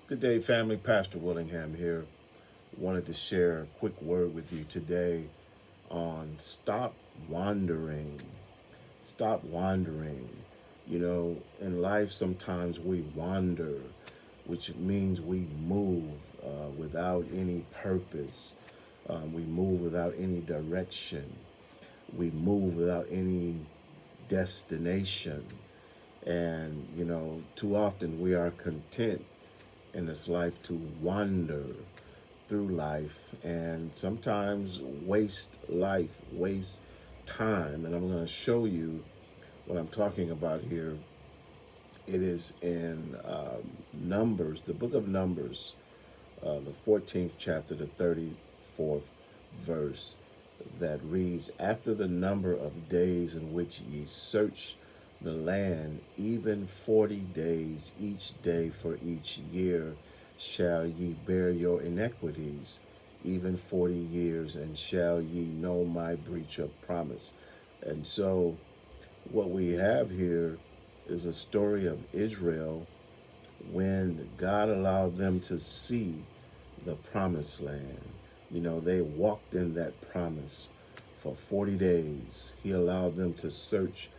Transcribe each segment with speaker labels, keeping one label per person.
Speaker 1: Good day, family. Pastor Willingham here. Wanted to share a quick word with you today on stop wandering. Stop wandering. In life, sometimes we wander, which means we move without any purpose. We move without any direction. We move without any destination. And, too often we are content in this life to wander through life and sometimes waste life, waste time. And I'm going to show you what I'm talking about here. It is in Numbers, the book of Numbers, the 14th chapter, the 34th verse, that reads, "After the number of days in which ye search the land, even 40 days, each day for each year, shall ye bear your iniquities, even 40 years, and shall ye know my breach of promise." And so, what we have here is a story of Israel when God allowed them to see the promised land. They walked in that promise for 40 days. He allowed them to search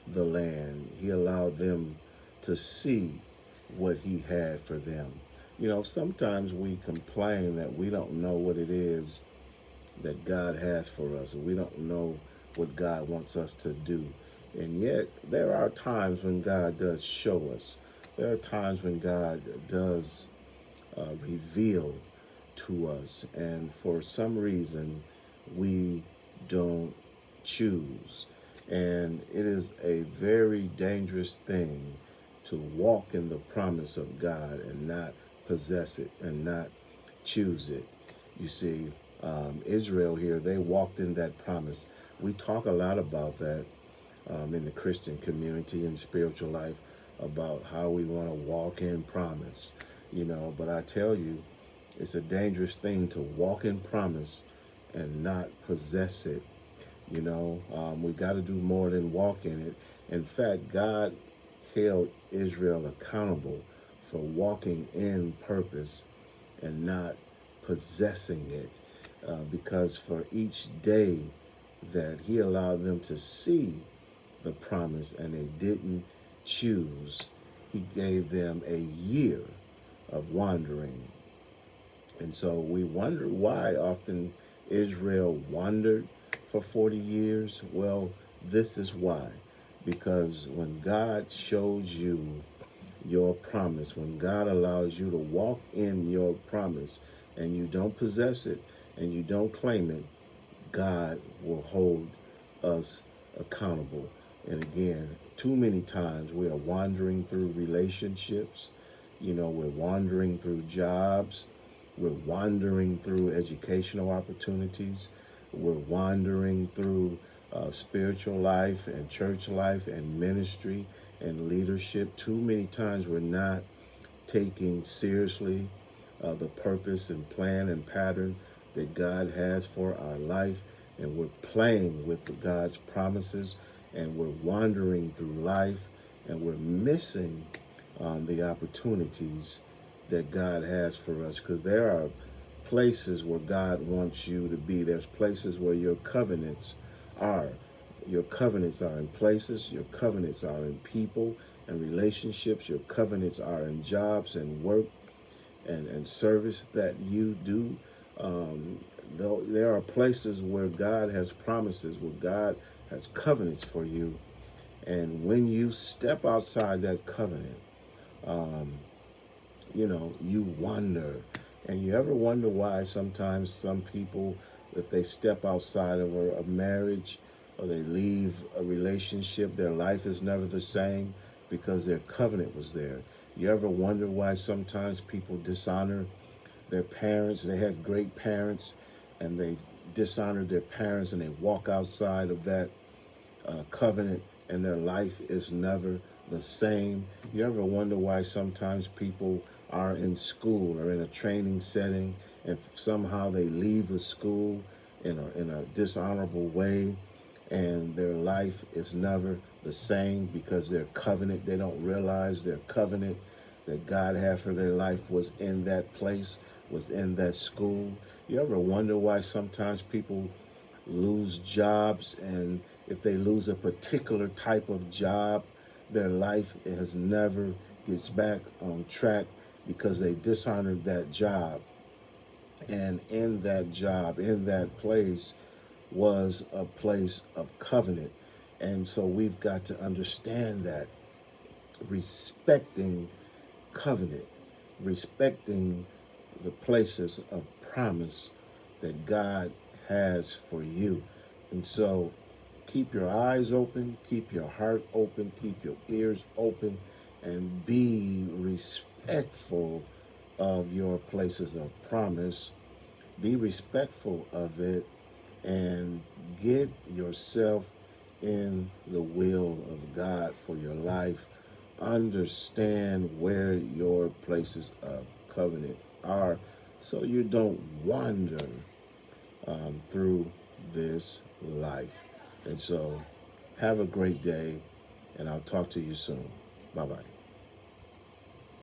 Speaker 1: the land. He allowed them to see what he had for them. Sometimes we complain that we don't know what it is that God has for us, or we don't know what God wants us to do. And yet, there are times when God does show us. There are times when God does reveal to us. And for some reason, we don't choose. And it is a very dangerous thing to walk in the promise of God and not possess it and not choose it. You see, Israel here, they walked in that promise. We talk a lot about that in the Christian community and spiritual life about how we want to walk in promise, but I tell you, it's a dangerous thing to walk in promise and not possess it. We got to do more than walk in it. In fact, God held Israel accountable for walking in purpose and not possessing it, because for each day that he allowed them to see the promise and they didn't choose, he gave them a year of wandering. And so we wonder why often Israel wandered for 40 years. Well, this is why. Because when God shows you your promise, when God allows you to walk in your promise and you don't possess it and you don't claim it, God will hold us accountable. And again, too many times we are wandering through relationships. We're wandering through jobs. We're wandering through educational opportunities. We're wandering through spiritual life and church life and ministry and leadership. Too many times we're not taking seriously the purpose and plan and pattern that God has for our life. And we're playing with God's promises and we're wandering through life and we're missing the opportunities that God has for us, because there are places where God wants you to be. There's places where your covenants are. Your covenants are in places. Your covenants are in people and relationships. Your covenants are in jobs and work and service that you do. Though there are places where God has promises, where God has covenants for you. And when you step outside that covenant, um, you wonder. And you ever wonder why sometimes some people, if they step outside of a marriage or they leave a relationship, their life is never the same because their covenant was there. You ever wonder why sometimes people dishonor their parents? They had great parents and they dishonored their parents and they walk outside of that covenant and their life is never the same. You ever wonder why sometimes people are in school or in a training setting and somehow they leave the school in a dishonorable way and their life is never the same because their covenant, they don't realize their covenant that God had for their life was in that place, was in that school. You ever wonder why sometimes people lose jobs, and if they lose a particular type of job, their life has never gets back on track because they dishonored that job. And in that job, in that place, was a place of covenant. And so we've got to understand that respecting covenant, respecting the places of promise that God has for you. And so keep your eyes open, keep your heart open, keep your ears open, and be respectful of your places of promise. Be respectful of it and get yourself in the will of God for your life. Understand where your places of covenant are so you don't wander through this life. And so, have a great day, and I'll talk to you soon. Bye bye.